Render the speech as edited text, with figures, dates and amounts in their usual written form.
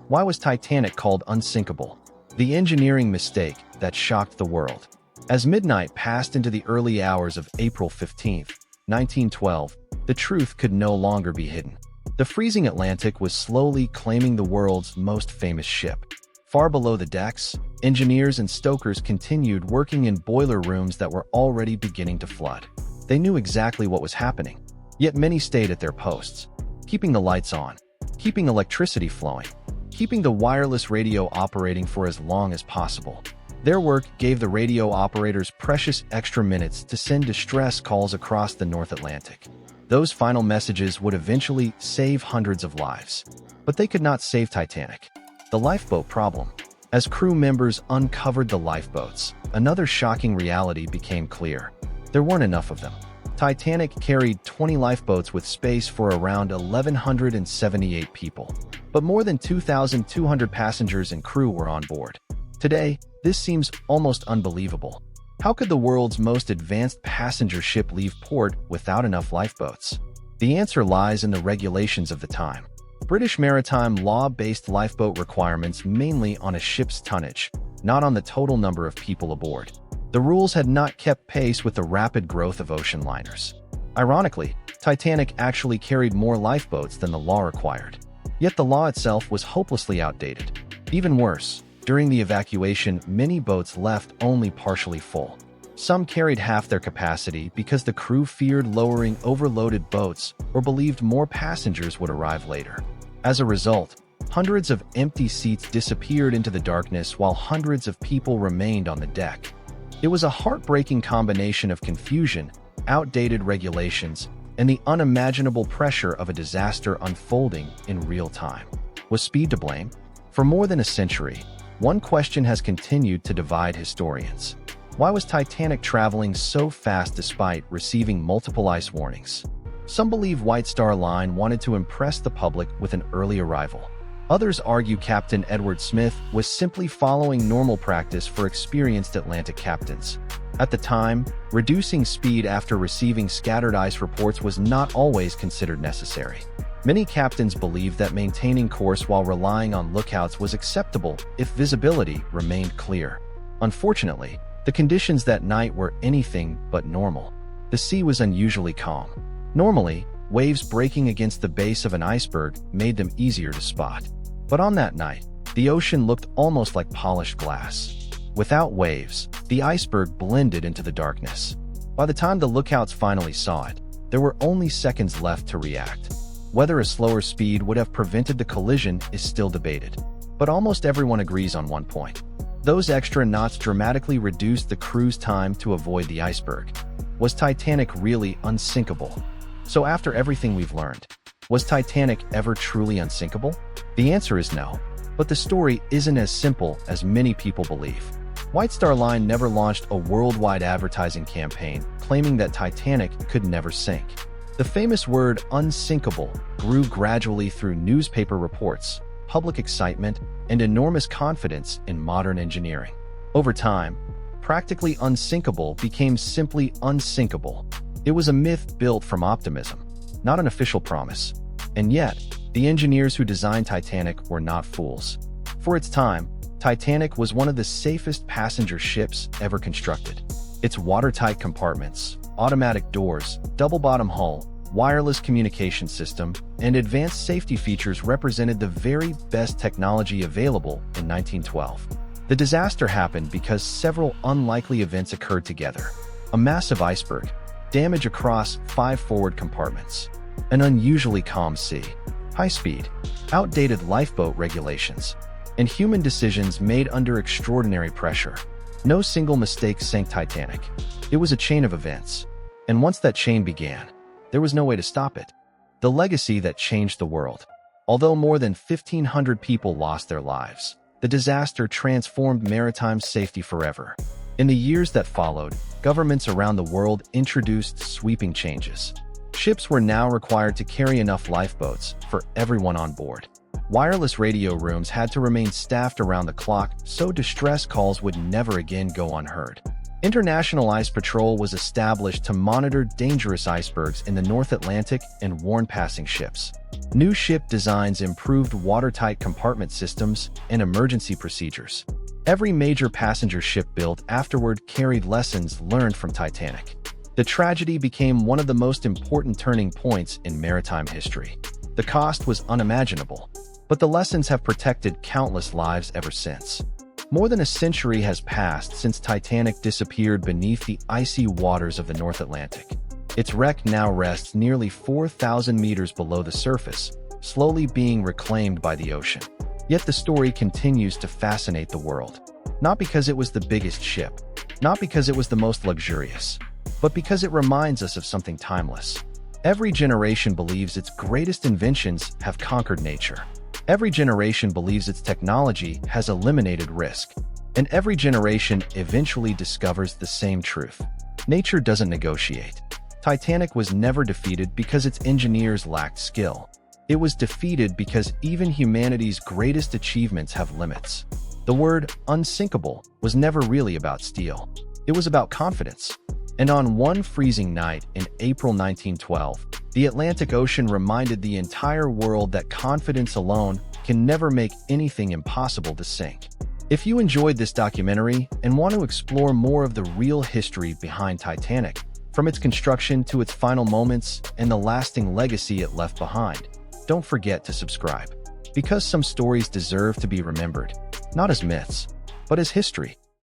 Why was Titanic called unsinkable? The engineering mistake that shocked the world. As midnight passed into the early hours of April 15, 1912, the truth could no longer be hidden. The freezing Atlantic was slowly claiming the world's most famous ship. Far below the decks, engineers and stokers continued working in boiler rooms that were already beginning to flood. They knew exactly what was happening, yet many stayed at their posts, keeping the lights on, keeping electricity flowing, keeping the wireless radio operating for as long as possible. Their work gave the radio operators precious extra minutes to send distress calls across the North Atlantic. Those final messages would eventually save hundreds of lives. But they could not save Titanic. The lifeboat problem. As crew members uncovered the lifeboats, another shocking reality became clear. There weren't enough of them. Titanic carried 20 lifeboats with space for around 1,178 people. But more than 2,200 passengers and crew were on board. Today, this seems almost unbelievable. How could the world's most advanced passenger ship leave port without enough lifeboats? The answer lies in the regulations of the time. British maritime law based lifeboat requirements mainly on a ship's tonnage, not on the total number of people aboard. The rules had not kept pace with the rapid growth of ocean liners. Ironically, Titanic actually carried more lifeboats than the law required. Yet the law itself was hopelessly outdated. Even worse, during the evacuation, many boats left only partially full. Some carried half their capacity because the crew feared lowering overloaded boats or believed more passengers would arrive later. As a result, hundreds of empty seats disappeared into the darkness while hundreds of people remained on the deck. It was a heartbreaking combination of confusion, outdated regulations, and the unimaginable pressure of a disaster unfolding in real time. Was speed to blame? For more than a century, one question has continued to divide historians. Why was Titanic traveling so fast despite receiving multiple ice warnings? Some believe White Star Line wanted to impress the public with an early arrival. Others argue Captain Edward Smith was simply following normal practice for experienced Atlantic captains. At the time, reducing speed after receiving scattered ice reports was not always considered necessary. Many captains believed that maintaining course while relying on lookouts was acceptable if visibility remained clear. Unfortunately, the conditions that night were anything but normal. The sea was unusually calm. Normally, waves breaking against the base of an iceberg made them easier to spot. But on that night, the ocean looked almost like polished glass. Without waves, the iceberg blended into the darkness. By the time the lookouts finally saw it, there were only seconds left to react. Whether a slower speed would have prevented the collision is still debated. But almost everyone agrees on one point. Those extra knots dramatically reduced the crew's time to avoid the iceberg. Was Titanic really unsinkable? So after everything we've learned, was Titanic ever truly unsinkable? The answer is no, but the story isn't as simple as many people believe. White Star Line never launched a worldwide advertising campaign claiming that Titanic could never sink. The famous word unsinkable grew gradually through newspaper reports, public excitement, and enormous confidence in modern engineering. Over time, practically unsinkable became simply unsinkable. It was a myth built from optimism, not an official promise. And yet, the engineers who designed Titanic were not fools. For its time, Titanic was one of the safest passenger ships ever constructed. Its watertight compartments, automatic doors, double-bottom hull, wireless communication system, and advanced safety features represented the very best technology available in 1912. The disaster happened because several unlikely events occurred together. A massive iceberg, damage across 5 forward compartments, an unusually calm sea, high speed, outdated lifeboat regulations, and human decisions made under extraordinary pressure. No single mistake sank Titanic. It was a chain of events. And once that chain began, there was no way to stop it. The legacy that changed the world. Although more than 1,500 people lost their lives, the disaster transformed maritime safety forever. In the years that followed, governments around the world introduced sweeping changes. Ships were now required to carry enough lifeboats for everyone on board. Wireless radio rooms had to remain staffed around the clock so distress calls would never again go unheard. International Ice Patrol was established to monitor dangerous icebergs in the North Atlantic and warn passing ships. New ship designs improved watertight compartment systems and emergency procedures. Every major passenger ship built afterward carried lessons learned from Titanic. The tragedy became one of the most important turning points in maritime history. The cost was unimaginable, but the lessons have protected countless lives ever since. More than a century has passed since Titanic disappeared beneath the icy waters of the North Atlantic. Its wreck now rests nearly 4,000 meters below the surface, slowly being reclaimed by the ocean. Yet the story continues to fascinate the world. Not because it was the biggest ship, not because it was the most luxurious, but because it reminds us of something timeless. Every generation believes its greatest inventions have conquered nature. Every generation believes its technology has eliminated risk. And every generation eventually discovers the same truth. Nature doesn't negotiate. Titanic was never defeated because its engineers lacked skill. It was defeated because even humanity's greatest achievements have limits. The word unsinkable was never really about steel. It was about confidence. And on one freezing night in April 1912, the Atlantic Ocean reminded the entire world that confidence alone can never make anything impossible to sink. If you enjoyed this documentary and want to explore more of the real history behind Titanic, from its construction to its final moments and the lasting legacy it left behind, don't forget to subscribe. Because some stories deserve to be remembered, not as myths, but as history.